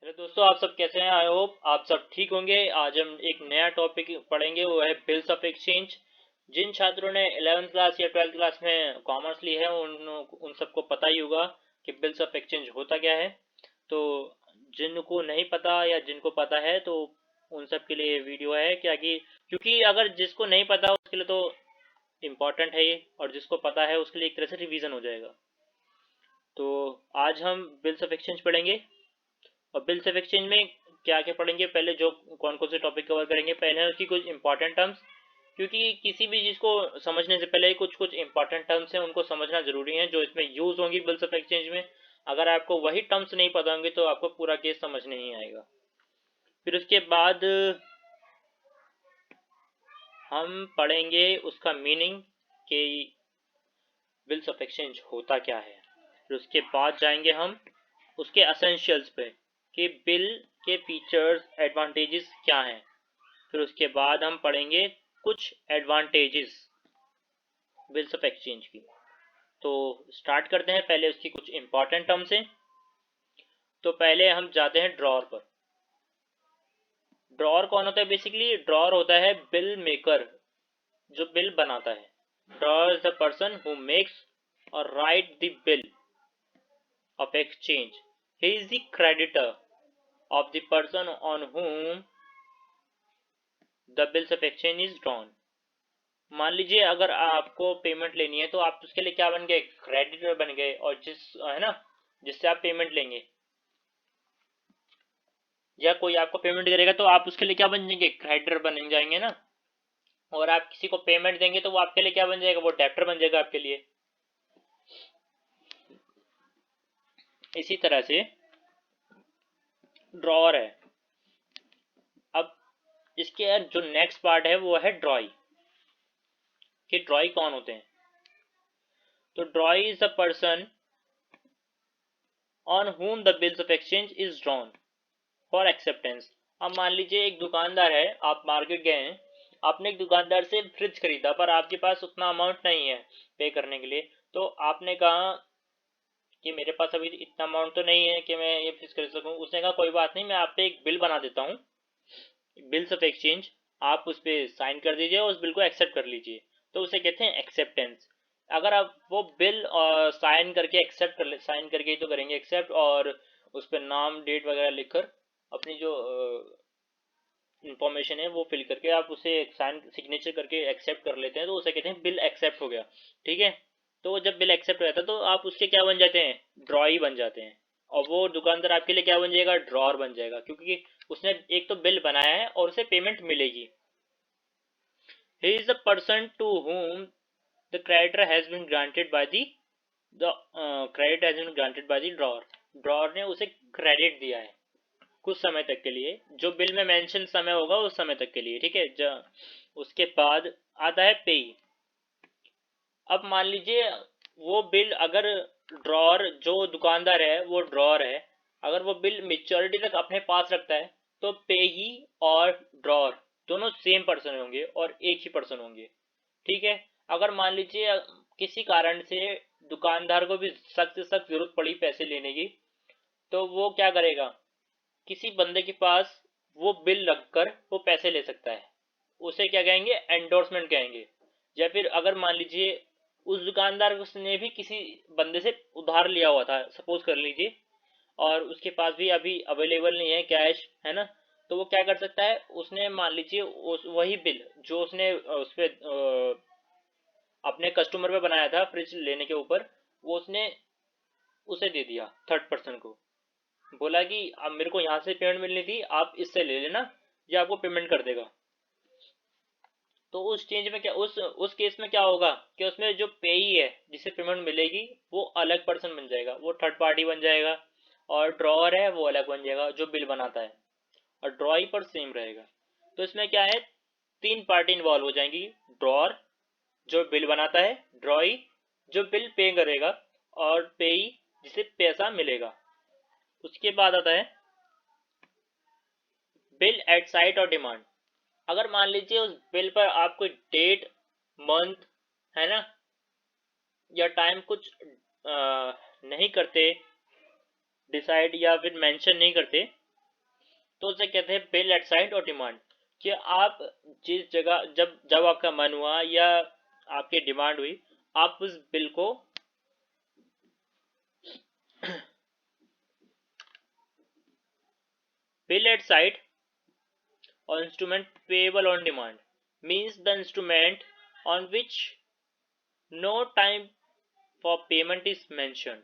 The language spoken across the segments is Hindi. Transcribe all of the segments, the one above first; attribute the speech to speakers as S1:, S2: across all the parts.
S1: हेलो दोस्तों, आप सब कैसे हैं? आई होप आप सब ठीक होंगे। आज हम एक नया टॉपिक पढ़ेंगे, वो है बिल्स ऑफ एक्सचेंज। जिन छात्रों ने 11th क्लास या 12th क्लास में कॉमर्स ली है उन सबको पता ही होगा कि बिल्स ऑफ एक्सचेंज होता क्या है। तो जिनको नहीं पता या जिनको पता है तो उन सब के लिए ये वीडियो है क्या कि क्योंकि अगर जिसको नहीं पता उसके लिए तो इम्पोर्टेंट है ये, और जिसको पता है उसके लिए एक तरह से रिवीजन हो जाएगा। तो आज हम बिल्स ऑफ एक्सचेंज पढ़ेंगे। और बिल्स ऑफ एक्सचेंज में क्या क्या पढ़ेंगे, पहले जो कौन कौन से टॉपिक कवर करेंगे, पहले है उसकी कुछ इंपॉर्टेंट टर्म्स। क्योंकि किसी भी चीज़ को समझने से पहले कुछ कुछ इंपॉर्टेंट टर्म्स हैं, उनको समझना जरूरी है जो इसमें यूज होंगी बिल्स ऑफ एक्सचेंज में। अगर आपको वही टर्म्स नहीं पता होंगे तो आपको पूरा केस समझ नहीं आएगा। फिर उसके बाद हम पढ़ेंगे उसका मीनिंग कि बिल्स ऑफ एक्सचेंज होता क्या है। फिर उसके बाद जाएंगे हम उसके असेंशियल्स पे कि बिल के फीचर्स एडवांटेजेस क्या हैं। फिर उसके बाद हम पढ़ेंगे कुछ एडवांटेजेस बिल्स ऑफ एक्सचेंज की। तो स्टार्ट करते हैं, पहले उसकी कुछ इंपॉर्टेंट टर्म्स हैं। तो पहले हम जाते हैं ड्रॉर पर। ड्रॉर कौन होता है? बेसिकली ड्रॉर होता है बिल मेकर, जो बिल बनाता है। Drawer is the person who makes or write the bill of exchange. He is the creditor of the person on whom the bills of exchange is drawn. मान लीजिए अगर आपको पेमेंट लेनी है तो आप उसके लिए क्या बन गए? क्रेडिटर बन गए। और जिस है ना, जिससे आप पेमेंट लेंगे या कोई आपको पेमेंट करेगा तो आप उसके लिए क्या बन जाएंगे? क्रेडिटर बन जाएंगे ना। और आप किसी को पेमेंट देंगे तो वो आपके लिए क्या बन जाएगा? वो डेप्टर बन जाएगा आपके लिए। इसी तरह से ड्रॉअर है। अब इसके जो नेक्स्ट पार्ट है वो है ड्रॉई। कि ड्रॉई कौन होते हैं? तो ड्रॉई is the person on whom the bills of exchange is drawn for acceptance. अब मान लीजिए एक दुकानदार है, आप मार्केट गए हैं, आपने एक दुकानदार से फ्रिज खरीदा पर आपके पास उतना अमाउंट नहीं है पे करने के लिए। तो आपने कहा कि मेरे पास अभी इतना अमाउंट तो नहीं है कि मैं ये फ्रिज खरीद सकूं। उसने कहा कोई बात नहीं, मैं आप पे एक बिल बना देता हूँ, बिल्स ऑफ एक्सचेंज। आप उस पर साइन कर दीजिए और उस बिल को एक्सेप्ट कर लीजिए। तो उसे कहते हैं एक्सेप्टेंस। अगर आप वो बिल साइन करके एक्सेप्ट कर ले, साइन करके ही तो करेंगे एक्सेप्ट, और उस पर नाम डेट वगैरह लिखकर अपनी जो इंफॉर्मेशन है वो फिल करके आप उसे साइन सिग्नेचर करके एक्सेप्ट कर लेते हैं तो उसे कहते हैं बिल एक्सेप्ट हो गया। ठीक है। तो जब बिल एक्सेप्ट हो जाता है तो आप उसके क्या बन जाते हैं? ड्रॉई बन जाते हैं। और वो दुकानदार आपके लिए क्या बन जाएगा? ड्रॉर बन जाएगा, क्योंकि उसने एक तो बिल बनाया है और उसे पेमेंट मिलेगी। He is the person to whom the creditor has been granted by the credit has been granted by the drawer. Drawer ने उसे क्रेडिट दिया है कुछ समय तक के लिए, जो बिल में मेंशन समय होगा उस समय तक के लिए। ठीक है। उसके बाद आता है पे। अब मान लीजिए वो बिल अगर ड्रॉर, जो दुकानदार है वो ड्रॉर है, अगर वो बिल मेच्योरिटी तक अपने पास रखता है तो पेही और ड्रॉर दोनों सेम पर्सन होंगे और एक ही पर्सन होंगे। ठीक है। अगर मान लीजिए किसी कारण से दुकानदार को भी सख्त से सख्त जरूरत पड़ी पैसे लेने की, तो वो क्या करेगा? किसी बंदे के पास वो बिल रखकर वो पैसे ले सकता है। उसे क्या कहेंगे? एंडोर्समेंट कहेंगे। या फिर अगर मान लीजिए उस दुकानदार ने भी किसी बंदे से उधार लिया हुआ था, सपोज कर लीजिए, और उसके पास भी अभी अवेलेबल नहीं है कैश, है ना। तो वो क्या कर सकता है? उसने मान लीजिए वही बिल जो उसने उस पर अपने कस्टमर पे बनाया था फ्रिज लेने के ऊपर, वो उसने उसे दे दिया थर्ड पर्सन को। बोला कि अब मेरे को यहाँ से पेमेंट मिलनी थी, आप इससे ले लेना, ये आपको पेमेंट कर देगा। तो उस चेंज में क्या, उस केस में क्या होगा कि उसमें जो पेई है जिसे पेमेंट मिलेगी वो अलग पर्सन बन जाएगा, वो थर्ड पार्टी बन जाएगा। और ड्रॉअर है वो अलग बन जाएगा जो बिल बनाता है, और ड्रॉई पर सेम रहेगा। तो इसमें क्या है? तीन पार्टी इन्वॉल्व हो जाएंगी। ड्रॉअर जो बिल बनाता है, ड्रॉई जो बिल पे करेगा, और पेई जिसे पैसा मिलेगा। उसके बाद आता है बिल एट साइट और डिमांड। अगर मान लीजिए उस बिल पर आप कोई डेट, मंथ, है ना, या टाइम कुछ नहीं करते डिसाइड, या फिर मेंशन नहीं करते, तो उसे कहते हैं बिल एट साइट और डिमांड। कि आप जिस जगह जब जब आपका मन हुआ या आपकी डिमांड हुई, आप उस बिल को bill at site or instrument payable on demand means the instrument on which no time for payment is mentioned।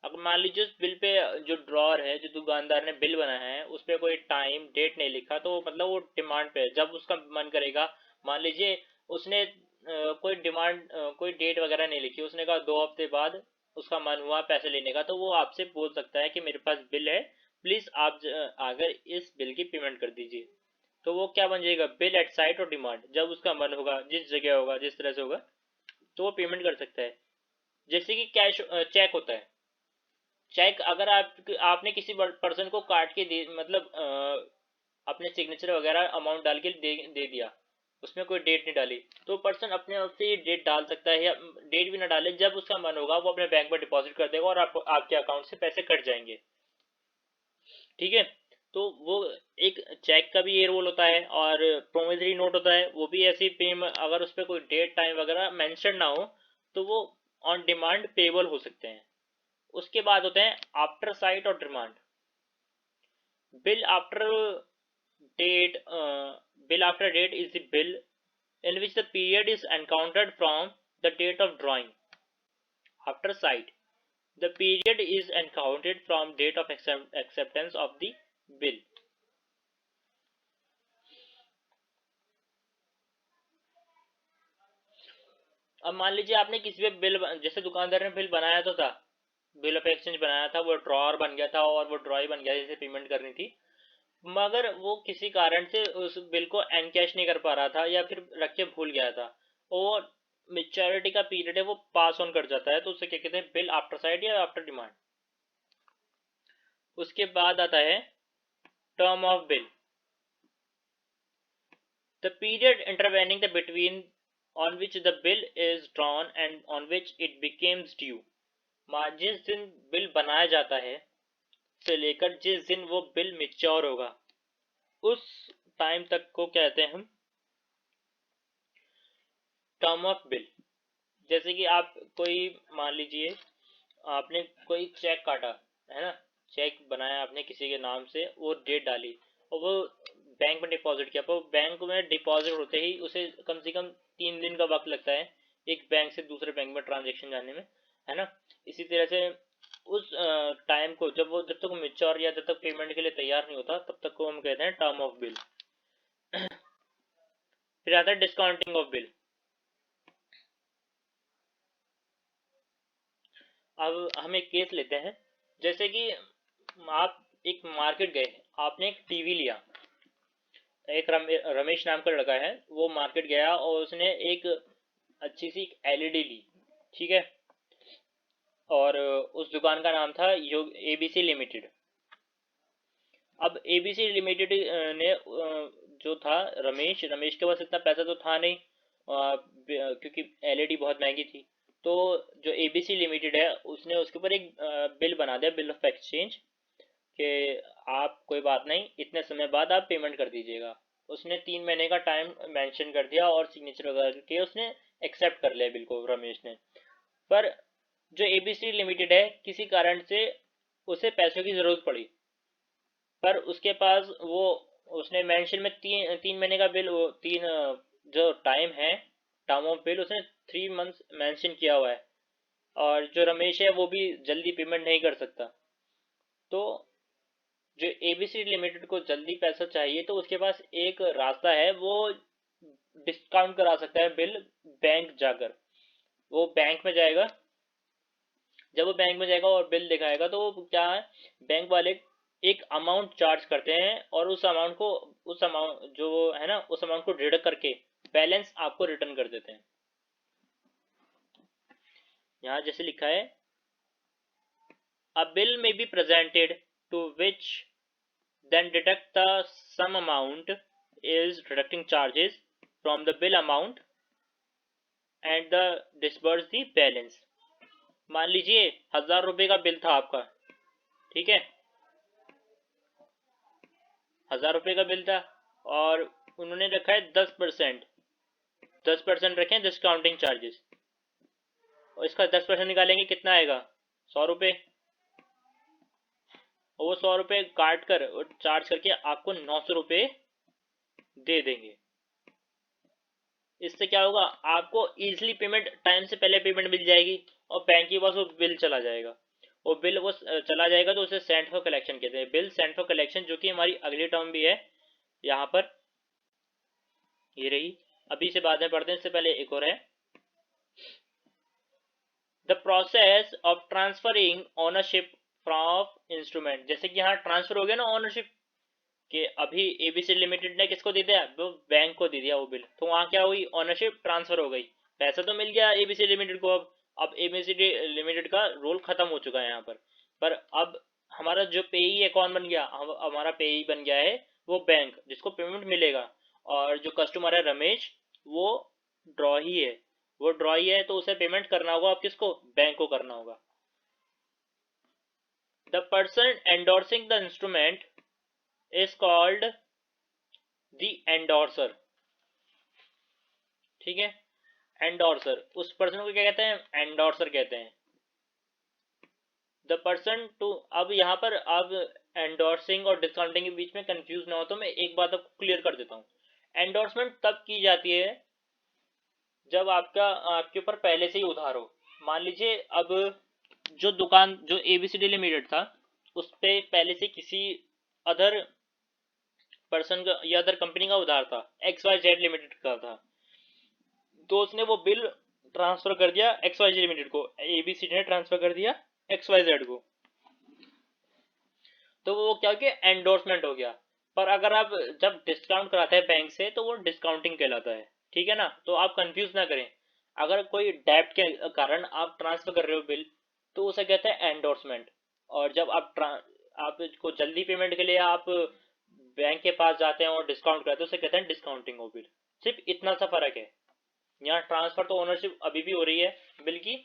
S1: अगर मान लीजिए उस बिल पे जो ड्रॉर है, जो दुकानदार ने बिल बनाया है, उस पर कोई टाइम डेट नहीं लिखा, तो मतलब वो डिमांड पे है, जब उसका मन करेगा। मान लीजिए उसने कोई डिमांड कोई डेट वगैरह नहीं लिखी, उसने कहा 2 हफ्ते बाद उसका मन हुआ पैसे लेने का, तो वो आपसे बोल सकता है कि मेरे पास बिल है, प्लीज आप अगर इस बिल की पेमेंट कर दीजिए। तो वो क्या बन जाएगा, बिल एट साइट और डिमांड। जब उसका मन होगा, जिस जगह होगा, जिस तरह से होगा, तो वो पेमेंट कर सकता है। जैसे कि कैश चेक होता है। चेक अगर आपने किसी पर्सन को काट के दे, मतलब अपने सिग्नेचर वगैरह अमाउंट डाल के दे दिया, उसमें कोई डेट नहीं डाली, तो पर्सन अपने आप से डेट डाल सकता है, या डेट भी ना डाले, जब उसका मन होगा वो अपने बैंक में डिपॉजिट कर देगा और आपके अकाउंट से पैसे कट जाएंगे। ठीक है। तो वो एक चेक का भी ये रोल होता है, और प्रोमिसरी नोट होता है, वो भी ऐसी पेमेंट, अगर उस पर कोई डेट टाइम वगैरह मेंशन ना हो, तो वो ऑन डिमांड पेबल हो सकते हैं। उसके बाद होते हैं आफ्टर साइट और demand. Bill after date bill after date is the bill in which the period is encountered from the date of drawing. After sight, the period is encountered from date of acceptance of the bill. अब मान लीजिए आपने किसी पे बिल, जैसे दुकानदार ने बिल बनाया तो था, बिल ऑफ एक्सचेंज बनाया था, वो ड्रॉर बन गया था और वो ड्रॉई बन गया जैसे पेमेंट करनी थी, मगर वो किसी कारण से उस बिल को एनकैश नहीं कर पा रहा था, या फिर रख के भूल गया था, और मेच्योरिटी का पीरियड है वो पास ऑन कर जाता है, तो उसे क्या कहते हैं, बिल आफ्टर साइट या आफ्टर डिमांड। उसके बाद आता है term of bill, the period intervening the between on which the bill is drawn and on which it becomes due। जिस दिन बिल बनाया जाता है से लेकर जिस दिन वो बिल मेच्योर होगा, उस टाइम तक को कहते हैं हम टर्म ऑफ बिल। जैसे कि आप कोई, मान लीजिए आपने कोई चेक काटा है ना, चेक बनाया आपने किसी के नाम से, वो डेट डाली और वो बैंक में डिपॉजिट किया, पर बैंक में डिपॉजिट होते ही उसे कम से कम 3 दिन का वक्त लगता है एक बैंक से दूसरे बैंक में ट्रांजेक्शन जाने में, है ना। इसी तरह से उस टाइम को, जब तक मेच्योर या जब तक पेमेंट के लिए तैयार नहीं होता, तब तक को हम कहते हैं टर्म ऑफ बिल। फिर आता है डिस्काउंटिंग ऑफ बिल। अब हम एक केस लेते हैं, जैसे कि आप एक मार्केट गए, आपने एक टीवी लिया, एक रमेश नाम का लड़का है, वो मार्केट गया और उसने एक अच्छी सी एलईडी ली। ठीक है। और उस दुकान का नाम था योग एबीसी लिमिटेड। अब एबीसी लिमिटेड ने जो था, रमेश के पास इतना पैसा तो था नहीं, क्योंकि एलईडी बहुत महंगी थी। तो जो एबीसी लिमिटेड है, उसने उसके ऊपर एक बिल बना दिया, बिल ऑफ एक्सचेंज, कि आप कोई बात नहीं, इतने समय बाद आप पेमेंट कर दीजिएगा। उसने 3 महीने का टाइम मेंशन कर दिया और सिग्नेचर वगैरह किए, उसने एक्सेप्ट कर लिया बिल को रमेश ने। पर जो एबीसी लिमिटेड है, किसी कारण से उसे पैसों की ज़रूरत पड़ी, पर उसके पास वो, उसने मेंशन में 3 महीने का बिल, वो जो टाइम है, टर्म ऑफ बिल, उसने 3 मंथ्स मेंशन किया हुआ है, और जो रमेश है वो भी जल्दी पेमेंट नहीं कर सकता। तो जो एबीसी लिमिटेड को जल्दी पैसा चाहिए, तो उसके पास एक रास्ता है, वो डिस्काउंट करा सकता है बिल बैंक जाकर। वो बैंक में जाएगा, जब वो बैंक में जाएगा और बिल दिखाएगा, तो वो क्या है, बैंक वाले एक अमाउंट चार्ज करते हैं, और उस अमाउंट जो है ना, उस अमाउंट को डिडक्ट करके बैलेंस आपको रिटर्न कर देते हैं। यहाँ जैसे लिखा है, a bill may be presented to which then deduct the sum amount is deducting charges from the bill amount and the disburse the balance। मान लीजिए 1000 रुपए का बिल था आपका, ठीक है। 1000 रुपये का बिल था और उन्होंने रखा है 10%, 10% रखे हैं डिस्काउंटिंग चार्जेस, और इसका 10% निकालेंगे कितना आएगा, 100 रुपये। और वो 100 रुपये काट कर और चार्ज करके आपको 900 रुपये दे देंगे। इससे क्या होगा, आपको इजीली पेमेंट, टाइम से पहले पेमेंट मिल जाएगी और बैंक के पास वो बिल चला जाएगा। वो बिल वो चला जाएगा तो उसे सेंट फॉर कलेक्शन कहते हैं, बिल सेंट फॉर कलेक्शन, जो कि हमारी अगली टर्म भी है यहाँ पर, ये रही। अभी से बाद में पढ़ते हैं, इससे पहले एक और है, the process of transferring ownership from instrument. जैसे कि यहाँ ट्रांसफर हो गया ना ओनरशिप कि अभी एबीसी लिमिटेड ने किसको दे दिया, वो बैंक को दे दिया वो बिल, तो वहां क्या हुई, ओनरशिप ट्रांसफर हो गई, पैसा तो मिल गया एबीसी लिमिटेड को। अब एबीसी लिमिटेड का रोल खत्म हो चुका है यहाँ पर अब हमारा जो पेई है कौन बन गया, हमारा पेई बन गया है वो बैंक, जिसको पेमेंट मिलेगा। और जो कस्टमर है रमेश, वो ड्रॉ ही है, वो ड्रॉ ही है, तो उसे पेमेंट करना होगा, अब किसको, बैंक को करना होगा। The person endorsing the instrument is called the endorser। ठीक है, एंडोर्सर, उस पर्सन को क्या कहते हैं, एंडोर्सर कहते हैं। द पर्सन टू, अब यहाँ पर अब एंडोर्सिंग और डिस्काउंटिंग के बीच में कंफ्यूज ना हो तो मैं एक बात आपको क्लियर कर देता हूँ। एंडोर्समेंट तब की जाती है जब आपके ऊपर पहले से ही उधार हो। मान लीजिए अब जो दुकान, जो एबीसीडी लिमिटेड था, उस पर पहले से किसी अदर पर्सन का या अदर कंपनी का उधार था, XYZ लिमिटेड का था, तो उसने वो बिल ट्रांसफर कर दिया XYZ लिमिटेड को, एबीसी ने ट्रांसफर कर दिया XYZ को, तो वो क्या हो गया, एंडोर्समेंट हो गया। पर अगर आप जब डिस्काउंट कराते हैं बैंक से तो वो डिस्काउंटिंग कहलाता है, ठीक है ना, तो आप कंफ्यूज ना करें। अगर कोई डेब्ट के कारण आप ट्रांसफर कर रहे हो बिल, तो उसे कहते हैं एंडोर्समेंट। और जब आपको जल्दी पेमेंट के लिए आप बैंक के पास जाते हैं और डिस्काउंट कराते हैं, उसे कहते हैं डिस्काउंटिंग हो बिल। सिर्फ इतना सा फर्क है, यहाँ ट्रांसफर तो ओनरशिप अभी भी हो रही है बिल की,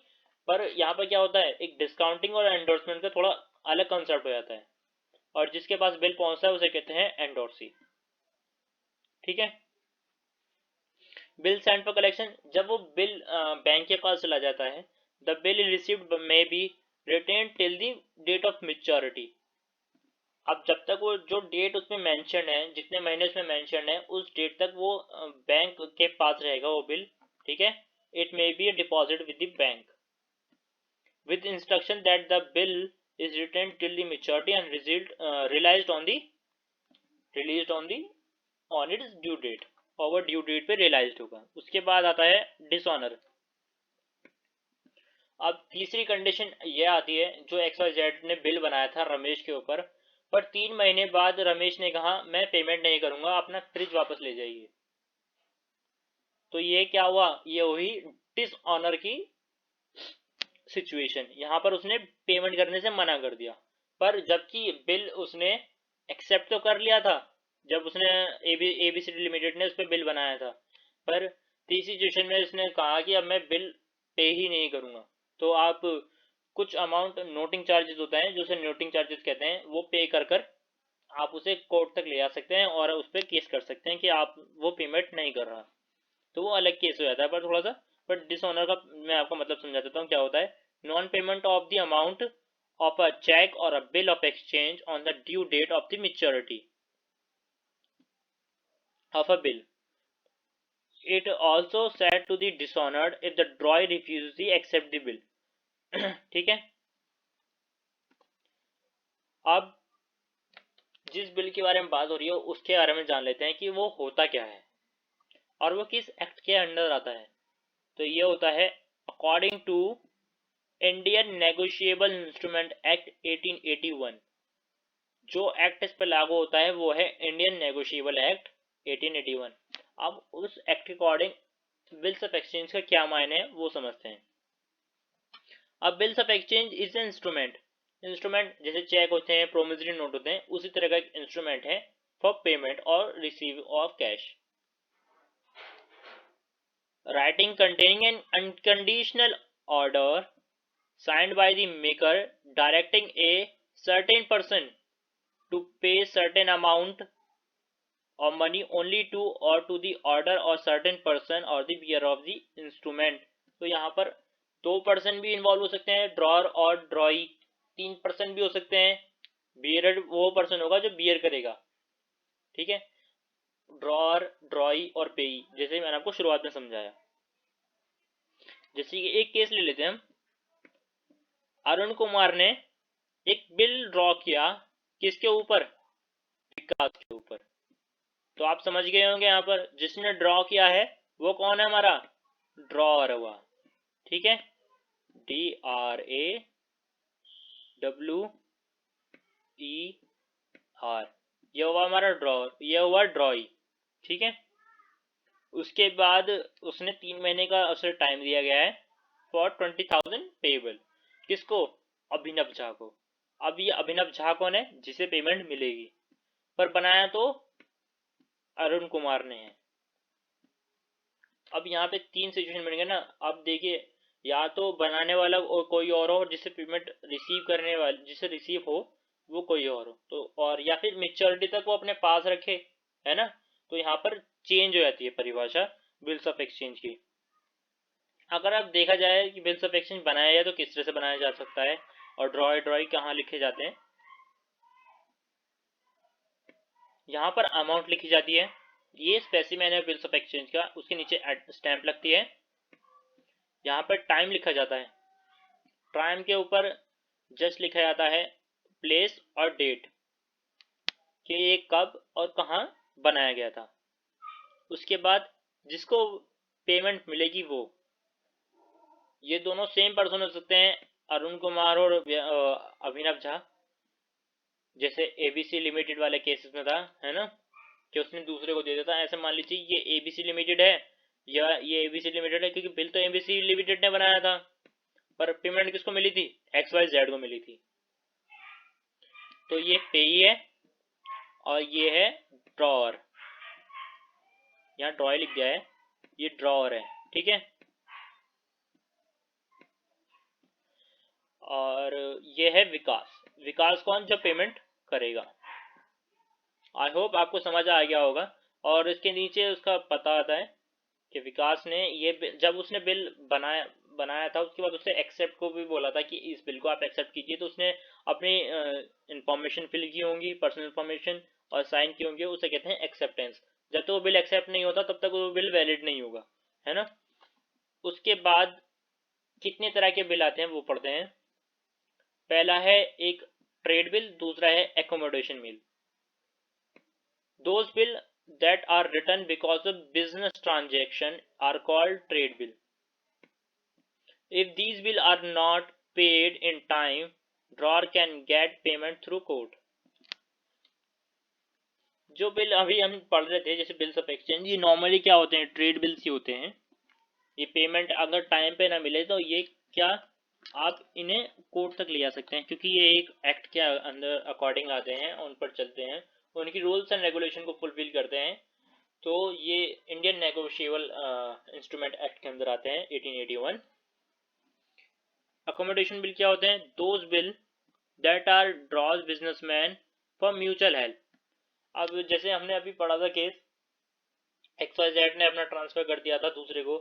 S1: पर यहाँ पर क्या होता है, एक डिस्काउंटिंग और एंडोर्समेंट का थोड़ा अलग कंसेप्ट हो जाता है, और जिसके पास बिल पहुंचता है उसे कहते हैं एंडोर्सी। ठीक है, बिल सेंड फॉर कलेक्शन, जब वो बिल बैंक के पास चला जाता है, the bill received may be retained till the date of maturity. अब जब तक वो जो डेट उसमें मेंशन है, जितने महीने उसमें मेंशन है, उस डेट तक वो बैंक के पास रहेगा वो बिल। ठीक है, it may be a deposit with the bank with instruction that the bill is retained till the maturity and released on its due date, और वो ड्यू डेट पे रियलाइज्ड होगा। उसके बाद आता है डिसऑनर। अब तीसरी कंडीशन ये आती है, जो XYZ ने बिल बनाया था रमेश के ऊपर, पर 3 महीने बाद रमेश ने कहा मैं पेमेंट नहीं करूंगा, अपना फ्रिज वापस ले जाइए। तो ये क्या हुआ, ये हुई डिसऑनर की सिचुएशन। यहाँ पर उसने पेमेंट करने से मना कर दिया, पर जबकि बिल उसने एक्सेप्ट तो कर लिया था जब उसने एबीसीडी लिमिटेड ने उस पर बिल बनाया था, पर तीसरी सिचुएशन में उसने कहा कि अब मैं बिल पे ही नहीं करूंगा। तो आप कुछ अमाउंट नोटिंग चार्जेस होता है, जो उसे नोटिंग चार्जेस कहते हैं, वो पे कर आप उसे कोर्ट तक ले जा सकते हैं और उस पर केस कर सकते हैं कि आप वो पेमेंट नहीं कर रहा, तो वो अलग केस हो जाता है। पर थोड़ा सा, पर डिसऑनर का मैं आपको मतलब समझा देता हूँ क्या होता है। Non payment of the amount of a cheque or a bill of exchange on the due date of the maturity of a bill. It also said to the dishonored if the drawee refuses to accept the bill। ठीक है, अब जिस बिल के बारे में बात हो रही है उसके बारे में जान लेते हैं कि वो होता क्या है और वो किस एक्ट के अंडर आता है। तो ये होता है according to Indian negotiable instrument act 1881। जो एक्ट इस पर लागू होता है वो है इंडियन नेगोशिएबल एक्ट 1881। अब उस एक्ट के अकॉर्डिंग बिल्स ऑफ एक्सचेंज का क्या मायने है वो समझते हैं। अब bills of exchange is instrument, instrument जैसे चेक होते हैं, प्रोमिसरी नोट होते हैं, उसी तरह का एक इंस्ट्रूमेंट है फॉर पेमेंट और receive of cash. Writing containing N unconditional order signed by the maker directing a certain person to pay certain amount और मनी ओनली टू और टू द ऑर्डर और सर्टेन पर्सन और the bearer of the instrument. तो यहाँ पर 2 पर्सन भी इन्वॉल्व हो सकते हैं, ड्रॉर और ड्रॉई। 3 पर्सन भी हो सकते हैं, बियरड वो पर्सन होगा जो बियर करेगा, ठीक है। ड्रॉर, ड्रॉई और पेई, जैसे मैंने आपको शुरुआत में समझाया। जैसे कि एक केस ले लेते हैं हम, अरुण कुमार ने एक बिल ड्रॉ किया, किसके ऊपर? विकास के ऊपर। तो आप समझ गए होंगे यहाँ पर जिसने ड्रॉ किया है वो कौन है? हमारा ड्रॉर हुआ, ठीक है। DRAWER, ये हुआ हमारा ड्रॉर, ये हुआ ड्रॉई, ठीक है। उसके बाद उसने 3 महीने का उसे टाइम दिया गया है फॉर 20,000 पेबल। किसको? अभिनव झा को। अब ये अभिनव झा कौन है जिसे पेमेंट मिलेगी, पर बनाया तो अरुण कुमार ने है। अब यहाँ पे 3 सिचुएशन बन गए ना। अब देखिए, या तो बनाने वाला और कोई और हो, जिसे पेमेंट रिसीव करने वाले जिसे रिसीव हो वो कोई और हो, तो और या फिर मेच्योरिटी तक वो अपने पास रखे, है ना। तो यहाँ पर चेंज हो जाती है परिभाषा बिल्स ऑफ एक्सचेंज की। अगर आप देखा जाए कि बिल्स ऑफ एक्सचेंज बनाया जाए तो किस तरह से बनाया जा सकता है और ड्रॉई कहाँ लिखे जाते हैं। यहाँ पर अमाउंट लिखी जाती है, ये स्पेसिमेन है बिल्स ऑफ एक्सचेंज का, उसके नीचे स्टैंप लगती है। यहाँ पर टाइम लिखा जाता है, टाइम के ऊपर जस्ट लिखा जाता है प्लेस और डेट कि ये कब और कहाँ बनाया गया था। उसके बाद जिसको पेमेंट मिलेगी वो, ये दोनों सेम पर्सन हो सकते हैं, अरुण कुमार और अभिनव झा, जैसे एबीसी लिमिटेड वाले केसेस में था, है ना, कि उसने दूसरे को दे दिया था। ऐसे मान लीजिए ये एबीसी लिमिटेड है या ये एबीसी लिमिटेड है, क्योंकि बिल तो एबीसी लिमिटेड ने बनाया था, पर पेमेंट किसको मिली थी? XYZ को मिली थी। तो ये पेई है और ये है ड्रॉअर, यहाँ ड्रॉय लिख दिया है, ये ड्रॉअर है, ठीक है। और ये है विकास। विकास कौन? जो पेमेंट करेगा। आई होप आपको समझ आ गया होगा। और इसके नीचे उसका पता आता है कि विकास ने ये जब उसने बिल बनाया था, उसके बाद उसने एक्सेप्ट को भी बोला था कि इस बिल को आप एक्सेप्ट कीजिए, तो उसने अपनी इंफॉर्मेशन फिल की होंगी, पर्सनल इंफॉर्मेशन, और साइन की होंगी, उसे कहते हैं एक्सेप्टेंस। जब तक वो बिल एक्सेप्ट नहीं होता तब तक वो बिल वैलिड नहीं होगा, है ना। उसके बाद कितने तरह के बिल आते हैं वो पढ़ते हैं। पहला है एक ट्रेड बिल, दूसरा है accommodation bill. Those bill that are written because of business transaction are called trade bill. If these bills are not paid in time, drawer can get payment through court. जो बिल अभी हम पढ़ रहे थे जैसे बिल्स ऑफ एक्सचेंज, ये नॉर्मली क्या होते हैं? ट्रेड बिल्स ही होते हैं। ये पेमेंट अगर टाइम पे ना मिले तो ये क्या, आप इन्हें कोर्ट तक ले जा सकते हैं, क्योंकि ये एक एक्ट के अंदर अकॉर्डिंग आते हैं, उन पर चलते हैं, उनकी रूल्स एंड रेगुलेशन को फुलफिल करते हैं। तो ये इंडियन नेगोशिएबल इंस्ट्रूमेंट एक्ट के अंदर आते हैं 1881। अकोमोडेशन बिल क्या होते हैं? Those bill that are draws businessman for mutual help. अब जैसे हमने अभी पढ़ा था केस, XYZ ने अपना ट्रांसफर कर दिया था दूसरे को,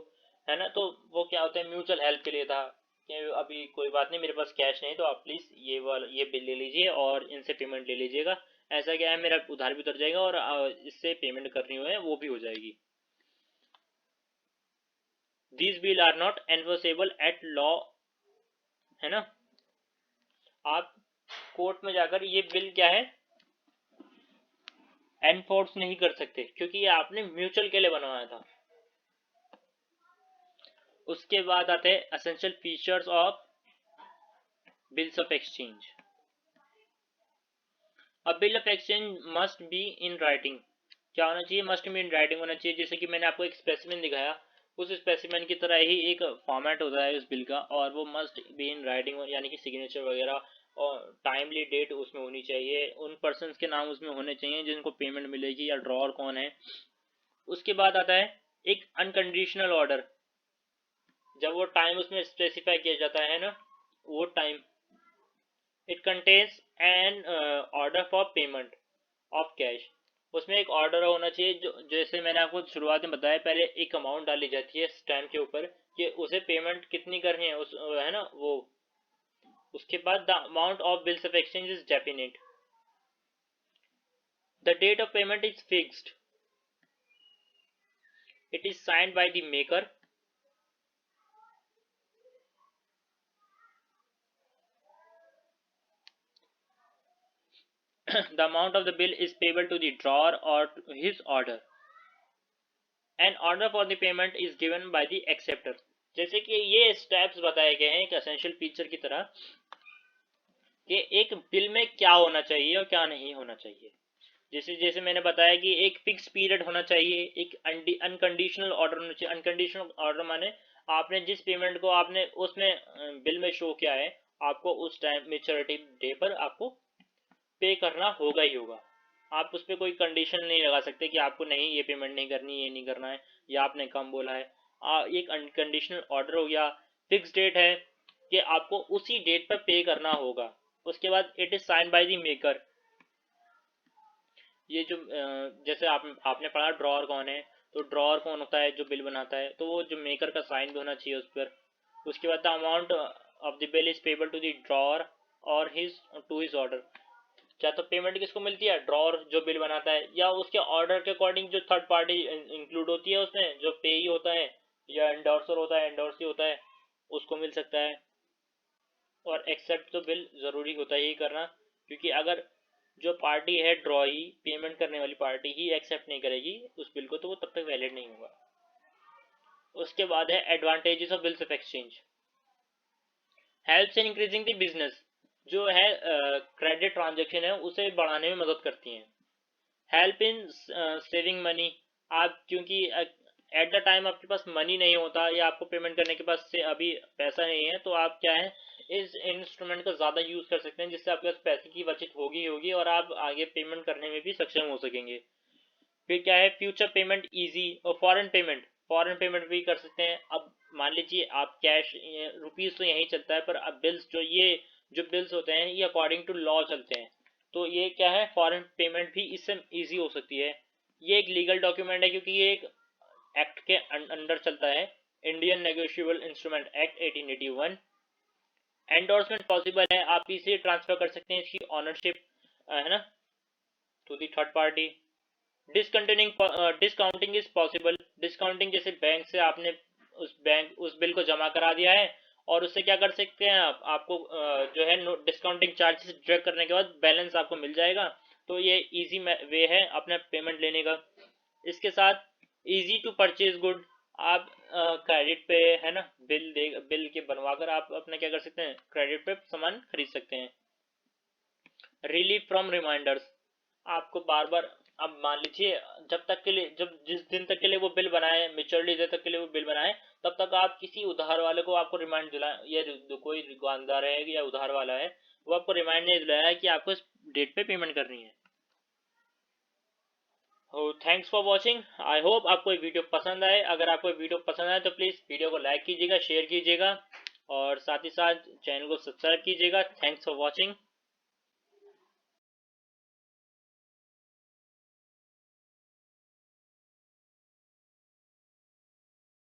S1: है ना, तो वो क्या होता है? म्यूचुअल हेल्प के लिए था कि अभी कोई बात नहीं, मेरे पास कैश नहीं, तो आप प्लीज ये बिल ले लीजिए और इनसे पेमेंट ले लीजिएगा। ऐसा क्या है, मेरा उधार भी उतर जाएगा और इससे पेमेंट करनी हो वो भी हो जाएगी। These bill are not enforceable at law, है ना। आप कोर्ट में जाकर ये बिल क्या है, एनफोर्स नहीं कर सकते, क्योंकि ये आपने म्यूचुअल के लिए बनवाया था। उसके बाद आते हैं essential features of bills of exchange. अब bill of exchange must be in writing. क्या होना चाहिए? मस्ट बी इन राइटिंग होना चाहिए। जैसे कि मैंने आपको एक स्पेसिमेन दिखाया, उस स्पेसिमेन की तरह ही एक फॉर्मेट होता है उस बिल का, और वो मस्ट बी इन राइटिंग, यानी कि सिग्नेचर वगैरह, और टाइमली डेट उसमें होनी चाहिए, उन पर्सन्स के नाम उसमें होने चाहिए जिनको पेमेंट मिलेगी, या ड्रॉअर कौन है। उसके बाद आता है एक अनकंडीशनल ऑर्डर। जब वो टाइम उसमें स्पेसिफाई किया जाता है ना, वो time, it contains an order for payment of cash. उसमें एक ऑर्डर होना चाहिए, जो जैसे मैंने आपको शुरुआत में बताया, पहले एक अमाउंट डाली जाती है स्टैम्प के ऊपर कि उसे पेमेंट कितनी करनी है, उस है ना वो। उसके बाद the amount of bills of exchange is definite, the date of payment is fixed, it is signed by the maker, the amount of the bill is payable to the drawer or to his order, an order for the payment is given by the acceptor। जैसे कि ये स्टेप्स बताए गए हैं एक एसेंशियल फीचर की तरह कि एक बिल में क्या होना चाहिए और क्या नहीं होना चाहिए। जैसे जैसे मैंने बताया कि एक फिक्स पीरियड होना चाहिए, एक अनकंडीशनल ऑर्डर होना चाहिए। अनकंडीशनल ऑर्डर माने आपने जिस पेमेंट को आपने उसमें बिल में शो किया है, आपको उस टाइम मेच्योरिटी डे पर आपको पे करना होगा ही होगा। आप उस पर कोई कंडीशन नहीं लगा सकते कि आपको नहीं ये पेमेंट नहीं करनी, ये नहीं करना है, या आपने कम बोला है। एक अनकंडीशनल ऑर्डर हो गया, फिक्स डेट है कि आपको उसी डेट पर पे करना होगा। उसके बाद it is sine bye the maker. ये जो जैसे आपने पढ़ा ड्रॉअर कौन है, तो ड्रॉअर कौन होता है, जो बिल बनाता है, तो वो जो मेकर का साइन भी होना चाहिए उस पर। उसके बाद the amount of the bill is payable to the drawer और हिज टू हिज ऑर्डर। क्या तो पेमेंट किसको मिलती है, ड्रॉअर जो बिल बनाता है, या उसके ऑर्डर के अकॉर्डिंग जो थर्ड पार्टी इंक्लूड होती है उसमें, जो पे ही होता है या एंडोर्सर होता है, एंडोर्सी होता है, उसको मिल सकता है। और एक्सेप्ट तो बिल ज़रूरी होता ही करना, क्योंकि अगर जो पार्टी है ड्रॉ ही, पेमेंट करने वाली पार्टी ही एक्सेप्ट नहीं करेगी उस बिल को, तो वो तब तक वैलिड नहीं होगा। उसके बाद है advantages of bills of exchange. Helps in increasing the business, जो है क्रेडिट ट्रांजेक्शन है उसे बढ़ाने में मदद करती हैं। हेल्प इन सेविंग मनी, आप क्योंकि एट द टाइम आपके पास मनी नहीं होता या आपको पेमेंट करने के पास से अभी पैसा नहीं है, तो आप क्या है इस इंस्ट्रूमेंट का ज़्यादा यूज़ कर सकते हैं, जिससे आपके पास पैसे की बचत होगी होगी और आप आगे पेमेंट करने में भी सक्षम हो सकेंगे। फिर क्या है फ्यूचर पेमेंट इजी, और फॉरेन पेमेंट भी कर सकते हैं। अब मान लीजिए आप कैश, रुपीज़ तो यहीं चलता है, पर अब बिल्स जो बिल्स होते हैं ये अकॉर्डिंग टू लॉ चलते हैं, तो ये क्या है फॉरेन पेमेंट भी इससे इजी हो सकती है। ये एक लीगल डॉक्यूमेंट है क्योंकि ये एक एक्ट के अंडर चलता है, Indian negotiable instrument act 1881। Endorsement possible है, आप इसे ट्रांसफर कर सकते हैं इसकी ऑनरशिप, है ना, to the third party. Discounting is possible, discounting जैसे बैंक से आपने उस बिल को जमा करा दिया है, और उससे क्या कर सकते हैं आप, आपको जो है डिस्काउंटिंग चार्जेस डिडक्ट करने के बाद बैलेंस आपको मिल जाएगा। तो ये इजी वे है अपना पेमेंट लेने का। इसके साथ इजी टू परचेज गुड, आप क्रेडिट पे, है ना, बिल के बनवाकर आप अपना क्या कर सकते हैं, क्रेडिट पे सामान खरीद सकते हैं। रिलीफ फ्रॉम रिमाइंडर्स, आपको बार बार, अब मान लीजिए जब तक के लिए, जब जिस दिन तक के लिए वो बिल बनाए, मेच्योरिटी डे तक के लिए वो बिल बनाए, तब तक आप किसी उधार वाले को आपको रिमाइंड दिलाए, या कोई दुकानदार है या उधार वाला है, वो आपको रिमाइंड नहीं दिलाया है कि आपको इस डेट पे पेमेंट करनी है। Thanks for watching, I hope आपको ये वीडियो पसंद आए। अगर आपको ये वीडियो पसंद आए तो प्लीज़ वीडियो को लाइक कीजिएगा, शेयर कीजिएगा, और साथ ही साथ चैनल को सब्सक्राइब कीजिएगा। Thanks for watching.